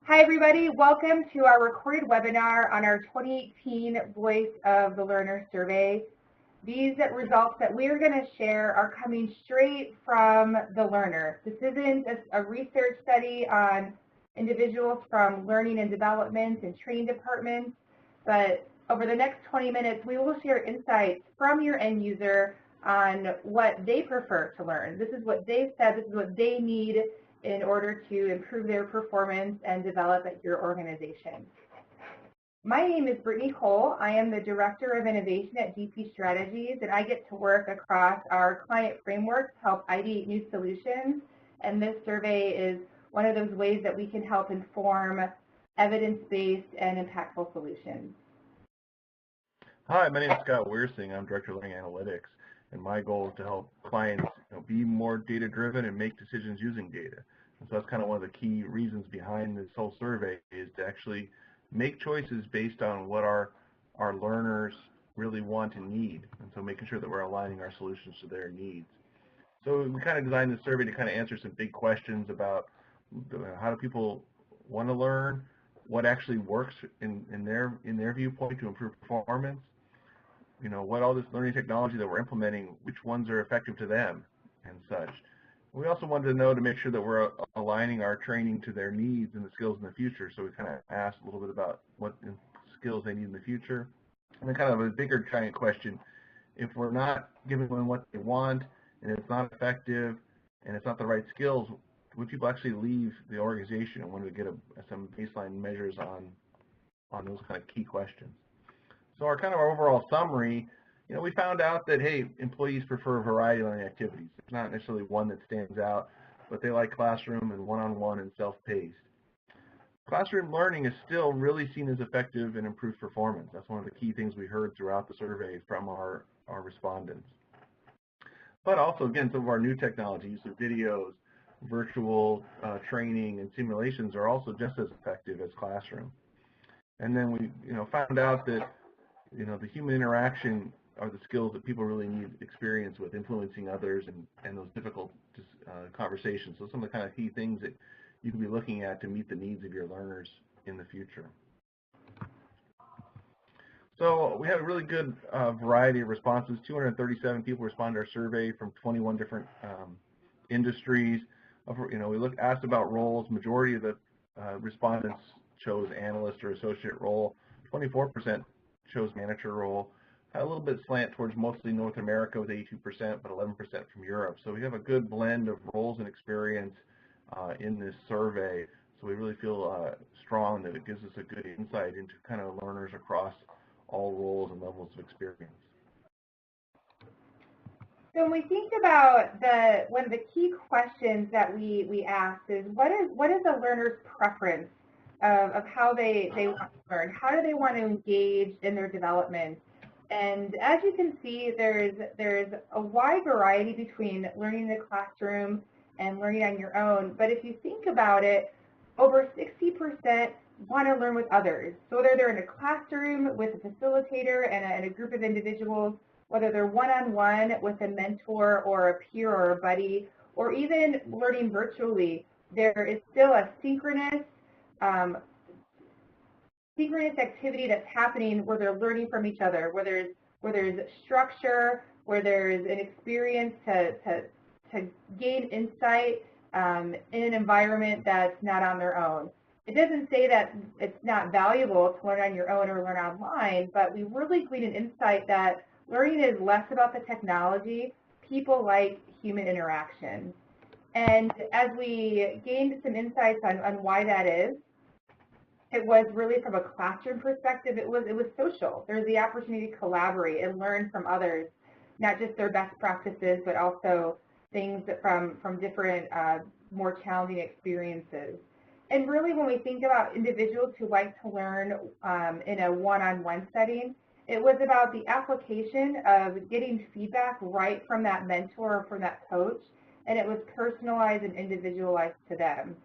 Hi everybody, welcome to our recorded webinar on our 2018 Voice of the Learner survey. These results that we are going to share are coming straight from the learner. This isn't a research study on individuals from learning and development and training departments, but over the next 20 minutes we will share insights from your end user on what they prefer to learn. This is what they've said, this is what they need in order to improve their performance and develop at your organization. My name is Brittany Cole. I am the Director of Innovation at GP Strategies, and I get to work across our client framework to help ideate new solutions. And this survey is one of those ways that we can help inform evidence-based and impactful solutions. Hi, my name is Scott Weersing. I'm Director of Learning Analytics, and my goal is to help clients be more data-driven and make decisions using data. And so that's kind of one of the key reasons behind this whole survey is to actually make choices based on what our learners really want and need, and so making sure that we're aligning our solutions to their needs. So we kind of designed this survey to kind of answer some big questions about how do people want to learn, what actually works in their viewpoint to improve performance, what all this learning technology that we're implementing, which ones are effective to them and such. We also wanted to know to make sure that we're aligning our training to their needs and the skills in the future. So we kind of asked a little bit about what skills they need in the future. And then kind of a bigger giant question, if we're not giving them what they want and it's not effective and it's not the right skills, would people actually leave the organization? And when we get some baseline measures on those kind of key questions. So our overall summary, we found out that, hey, employees prefer a variety of learning activities. There's not necessarily one that stands out, but they like classroom and one-on-one and self-paced. Classroom learning is still really seen as effective and improved performance. That's one of the key things we heard throughout the survey from our respondents. But also, again, some of our new technologies, so videos, virtual training, and simulations are also just as effective as classroom. And then we found out that the human interaction are the skills that people really need experience with, influencing others and those difficult conversations. So some of the kind of key things that you can be looking at to meet the needs of your learners in the future. So we had a really good variety of responses. 237 people responded to our survey from 21 different industries. We asked about roles. Majority of the respondents chose analyst or associate role. 24% chose manager role. Had a little bit slant towards mostly North America with 82%, but 11% from Europe. So we have a good blend of roles and experience in this survey. So we really feel strong that it gives us a good insight into kind of learners across all roles and levels of experience. So when we think about one of the key questions that we asked is what is a learner's preference of how they want to learn? How do they want to engage in their development? And as you can see, there's a wide variety between learning in the classroom and learning on your own. But if you think about it, over 60% want to learn with others. So whether they're in a classroom with a facilitator and a group of individuals, whether they're one-on-one with a mentor or a peer or a buddy, or even learning virtually, there is still a synchronous activity that's happening where they're learning from each other, where there's structure, where there's an experience to gain insight in an environment that's not on their own. It doesn't say that it's not valuable to learn on your own or learn online, but we really glean an insight that learning is less about the technology. People like human interaction. And as we gained some insights on why that is, it was really from a classroom perspective, it was social. There's the opportunity to collaborate and learn from others, not just their best practices, but also things from different, more challenging experiences. And really when we think about individuals who like to learn in a one-on-one setting, it was about the application of getting feedback right from that mentor or from that coach, and it was personalized and individualized to them.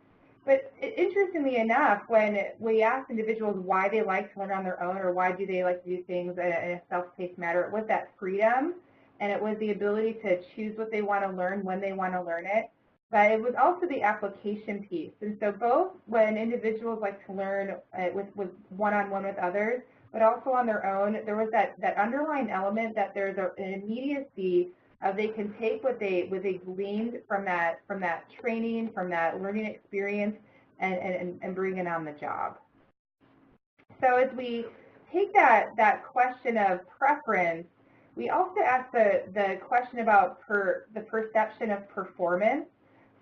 But interestingly enough, when we asked individuals why they like to learn on their own or why do they like to do things in a self-paced manner, it was that freedom, and it was the ability to choose what they want to learn when they want to learn it. but it was also the application piece. And so both when individuals like to learn with one-on-one with others, but also on their own, there was that underlying element that there's an immediacy of they can take what they gleaned from that training, from that learning experience, and bring it on the job. So as we take that question of preference, we also ask the question about the perception of performance.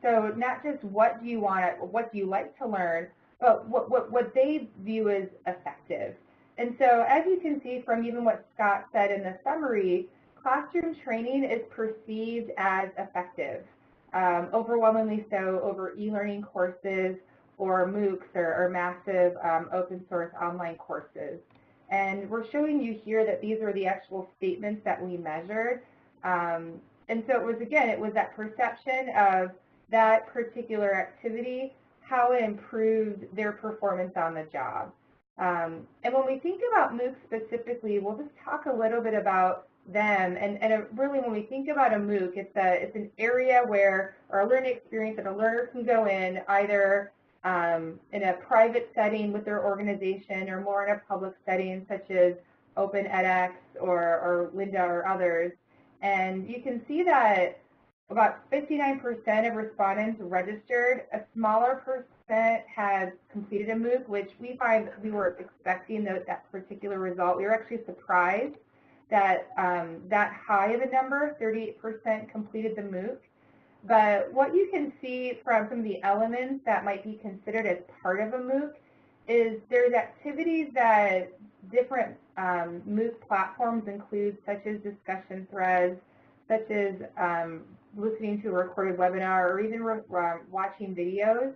So not just what do you like to learn, but what they view as effective. And so as you can see from even what Scott said in the summary, classroom training is perceived as effective, overwhelmingly so over e-learning courses or MOOCs or massive open source online courses. And we're showing you here that these are the actual statements that we measured. And so it was that perception of that particular activity, how it improved their performance on the job. And when we think about MOOCs specifically, we'll just talk a little bit about them. And really, when we think about a MOOC, it's an area where, or a learning experience that a learner can go in either in a private setting with their organization or more in a public setting such as Open edX or Linda or others. And you can see that about 59% of respondents registered. A smaller percent had completed a MOOC, which we were expecting that particular result. We were actually surprised that that high of a number, 38% completed the MOOC. But what you can see from some of the elements that might be considered as part of a MOOC is there's activities that different MOOC platforms include, such as discussion threads, such as listening to a recorded webinar, or even watching videos.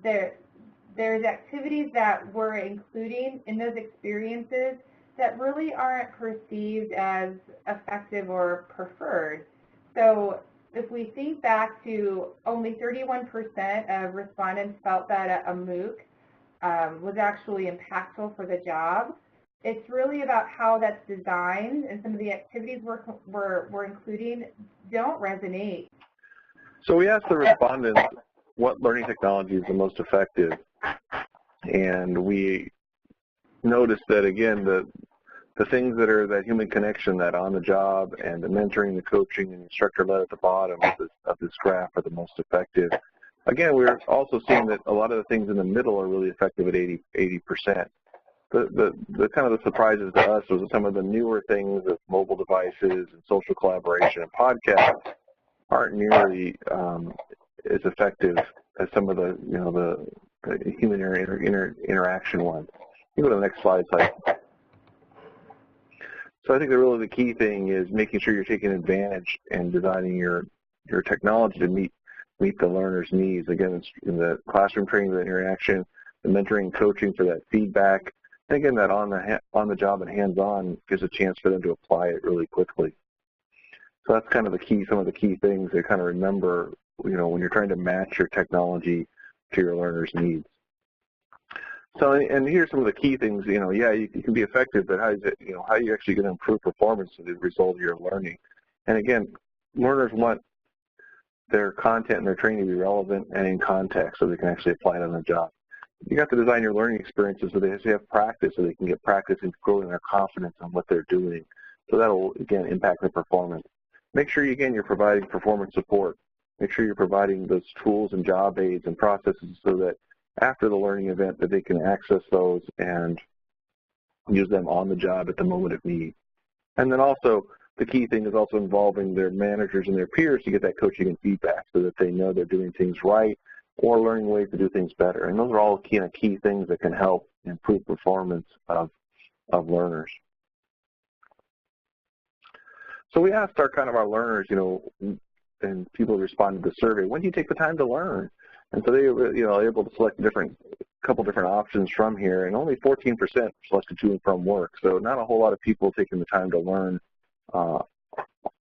There's activities that we're including in those experiences that really aren't perceived as effective or preferred. So if we think back to only 31% of respondents felt that a MOOC was actually impactful for the job, it's really about how that's designed, and some of the activities we're including don't resonate. So we asked the respondents what learning technology is the most effective, and we noticed that, again, the things that are that human connection, that on the job, and the mentoring, the coaching, and instructor-led at the bottom of this graph are the most effective. Again, we're also seeing that a lot of the things in the middle are really effective at 80%. The kind of the surprises to us was some of the newer things of mobile devices and social collaboration and podcasts aren't nearly as effective as some of the the human interaction ones. You go to the next slide. So I think that really the key thing is making sure you're taking advantage and designing your technology to meet the learner's needs. Again, it's in the classroom training, the interaction, the mentoring, coaching for that feedback. And again, that on the job and hands-on gives a chance for them to apply it really quickly. So that's kind of some of the key things to kind of remember, when you're trying to match your technology to your learner's needs. So, and here's some of the key things. Yeah, you can be effective, but how are you actually going to improve performance as a result of your learning? And again, learners want their content and their training to be relevant and in context, so they can actually apply it on the job. You have to design your learning experiences so they have practice, so they can get practice and growing their confidence on what they're doing. So that will, again, impact their performance. Make sure, you're providing performance support. Make sure you're providing those tools and job aids and processes so that after the learning event that they can access those and use them on the job at the moment of need. And then also, the key thing is also involving their managers and their peers to get that coaching and feedback so that they know they're doing things right or learning ways to do things better. And those are all key things that can help improve performance of learners. So we asked our learners, and people responded to the survey, when do you take the time to learn? And so they were, able to select a couple different options from here, and only 14% selected to and from work. So not a whole lot of people taking the time to learn,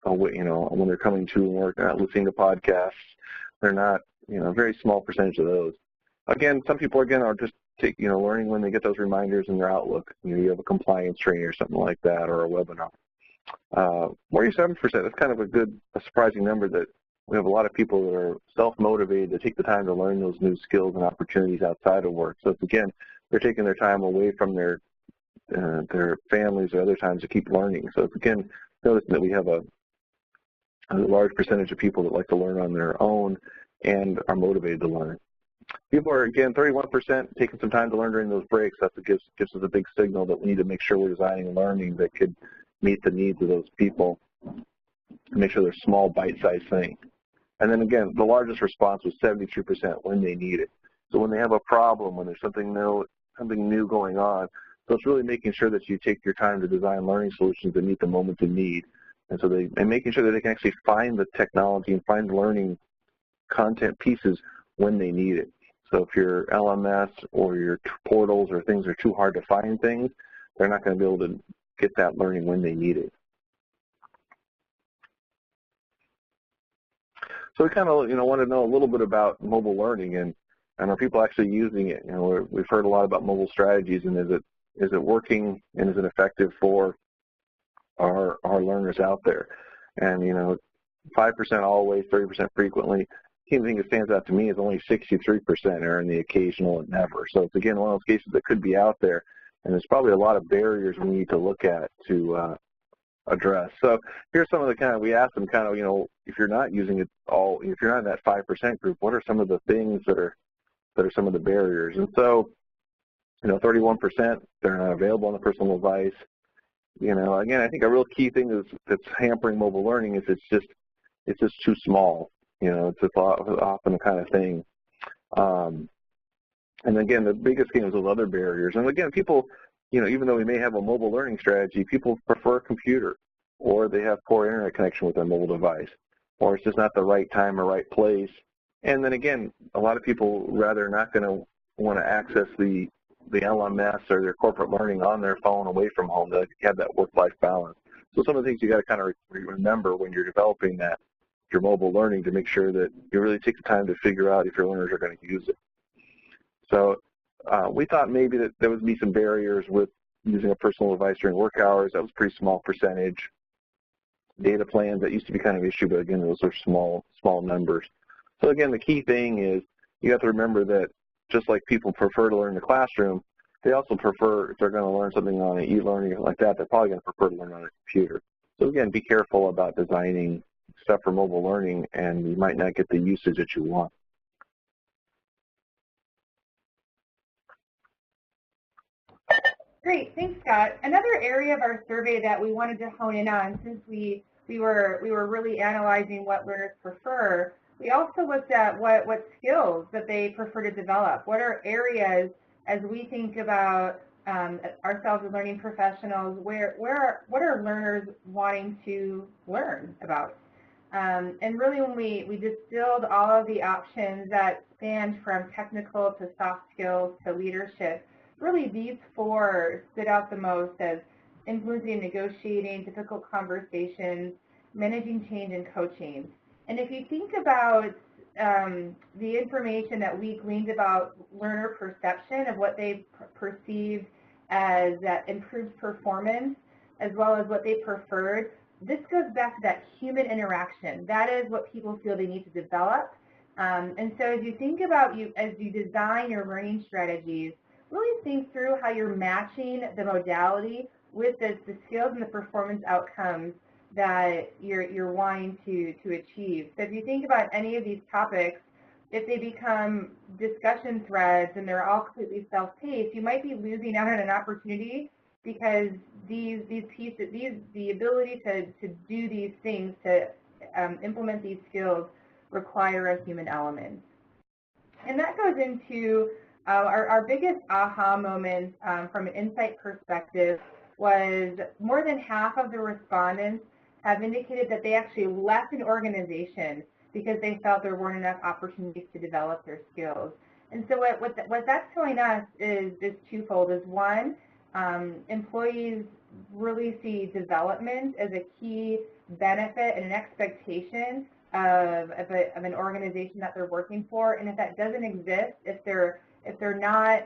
when they're coming to work, they're not listening to podcasts. They're not, a very small percentage of those. Again, some people, are just learning when they get those reminders in their Outlook. You have a compliance training or something like that, or a webinar. 47%, that's kind of a surprising number that we have a lot of people that are self-motivated to take the time to learn those new skills and opportunities outside of work. So it's, again, they're taking their time away from their families or other times to keep learning. So it's, again, noticing that we have a large percentage of people that like to learn on their own and are motivated to learn. People are, again, 31% taking some time to learn during those breaks. That gives us a big signal that we need to make sure we're designing learning that could meet the needs of those people and make sure they're small, bite-sized things. And then, again, the largest response was 72% when they need it. So when they have a problem, when there's something new going on, so it's really making sure that you take your time to design learning solutions that meet the moment of need. And so and making sure that they can actually find the technology and find learning content pieces when they need it. So if your LMS or your portals or things are too hard to find things, they're not going to be able to get that learning when they need it. So we kind of, want to know a little bit about mobile learning and are people actually using it? We've heard a lot about mobile strategies, and is it working and is it effective for our learners out there? And 5% always, 30% frequently. The key thing that stands out to me is only 63% are in the occasional and never. So it's, again, one of those cases that could be out there, and there's probably a lot of barriers we need to look at to address. So here's some of the we asked them if you're not using it all, if you're not in that 5% group, what are some of the things that are some of the barriers? And so, 31%, they're not available on the personal device. Again, I think a real key thing that's hampering mobile learning is it's just too small. It's often the kind of thing. And again, the biggest thing is those other barriers. And again, people, even though we may have a mobile learning strategy, people prefer a computer, or they have poor internet connection with their mobile device, or it's just not the right time or right place. And then again, a lot of people rather not going to want to access the LMS or their corporate learning on their phone away from home to have that work-life balance. So some of the things you got to kind of remember when you're developing your mobile learning, to make sure that you really take the time to figure out if your learners are going to use it. So we thought maybe that there would be some barriers with using a personal device during work hours. That was a pretty small percentage. Data plans, that used to be kind of an issue, but again, those are small numbers. So again, the key thing is you have to remember that just like people prefer to learn in the classroom, they also prefer, if they're going to learn something on an e-learning or like that, they're probably going to prefer to learn on a computer. So again, be careful about designing stuff for mobile learning, and you might not get the usage that you want. Great, thanks, Scott. Another area of our survey that we wanted to hone in on, since we were really analyzing what learners prefer, we also looked at what skills that they prefer to develop. What are areas, as we think about ourselves as learning professionals, what are learners wanting to learn about? And really, when we distilled all of the options that spanned from technical to soft skills to leadership, really these four stood out the most as influencing and negotiating, difficult conversations, managing change, and coaching. And if you think about the information that we gleaned about learner perception of what they perceived as that improved performance, as well as what they preferred, this goes back to that human interaction. That is what people feel they need to develop. And so as you think about, as you design your learning strategies, really think through how you're matching the modality with the skills and the performance outcomes that you're wanting to achieve. So if you think about any of these topics, if they become discussion threads and they're all completely self-paced, you might be losing out on an opportunity, because these pieces, the ability to do these things, to implement these skills, require a human element. And that goes into our biggest aha moment from an insight perspective was more than half of the respondents have indicated that they actually left an organization because they felt there weren't enough opportunities to develop their skills. And so what that's telling us is twofold. Is one, employees really see development as a key benefit and an expectation of an organization that they're working for. And if that doesn't exist, if they're not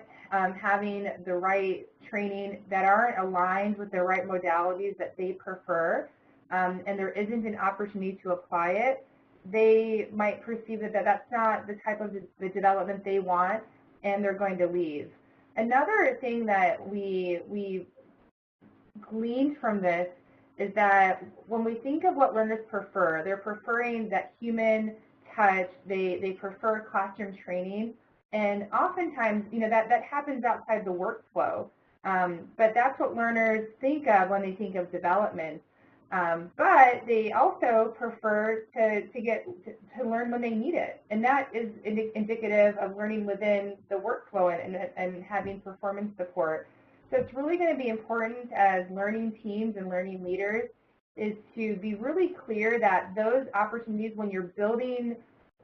having the right training, that aren't aligned with the right modalities that they prefer, and there isn't an opportunity to apply it, they might perceive that that's not the type of the development they want, and they're going to leave. Another thing that we gleaned from this is that when we think of what learners prefer, they're preferring that human touch, they prefer classroom training, and oftentimes, that happens outside the workflow. But that's what learners think of when they think of development. But they also prefer to learn when they need it, and that is indicative of learning within the workflow and having performance support. So it's really going to be important as learning teams and learning leaders is to be really clear that those opportunities when you're building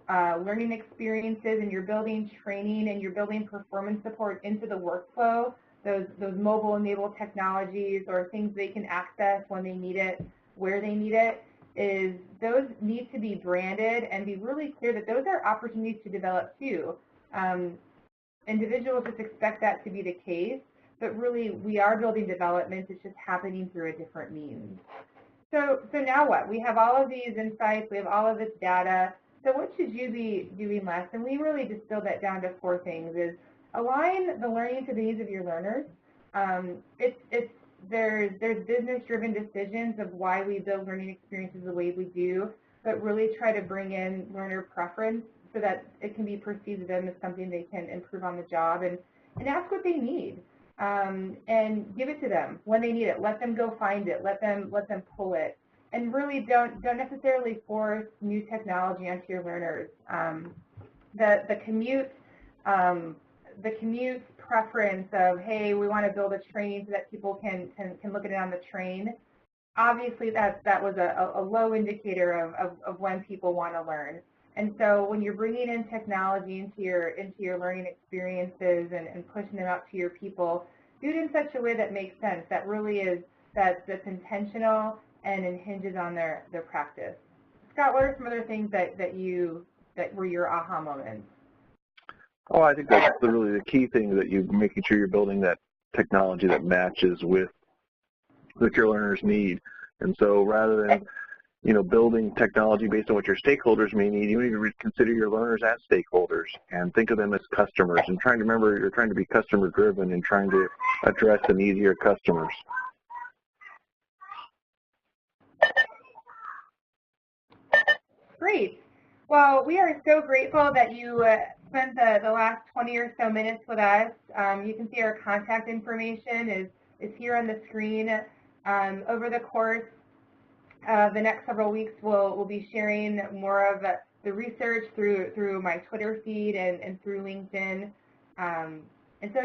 learning experiences and you're building training and you're building performance support into the workflow, those mobile-enabled technologies or things they can access when they need it, where they need it, is those need to be branded and be really clear that those are opportunities to develop too. Individuals just expect that to be the case, but really we are building development, it's just happening through a different means. So now what? We have all of these insights, we have all of this data, so what should you be doing next? And we really distilled that down to 4 things, is align the learning to the needs of your learners. There's business-driven decisions of why we build learning experiences the way we do, but really try to bring in learner preference so that it can be perceived to them as something they can improve on the job, and ask what they need, and give it to them when they need it. Let them go find it. Let them pull it, and really don't necessarily force new technology onto your learners. The commute preference of, hey, we want to build a train so that people can look at it on the train. Obviously, that was a low indicator of when people want to learn. And so when you're bringing in technology into your learning experiences and pushing them out to your people, do it in such a way that makes sense, that really is that's intentional and it hinges on their practice. Scott, what are some other things that were your aha moments? Oh, I think that's really the key thing, that you're making sure you're building that technology that matches with your learners need. And so rather than building technology based on what your stakeholders may need, you need to consider your learners as stakeholders and think of them as customers, and trying to remember you're trying to be customer driven and trying to address the needs of your customers. Great. Well, we are so grateful that you spent the last 20 or so minutes with us. You can see our contact information is here on the screen. Over the course of the next several weeks, we'll be sharing more of the research through my Twitter feed and through LinkedIn. And so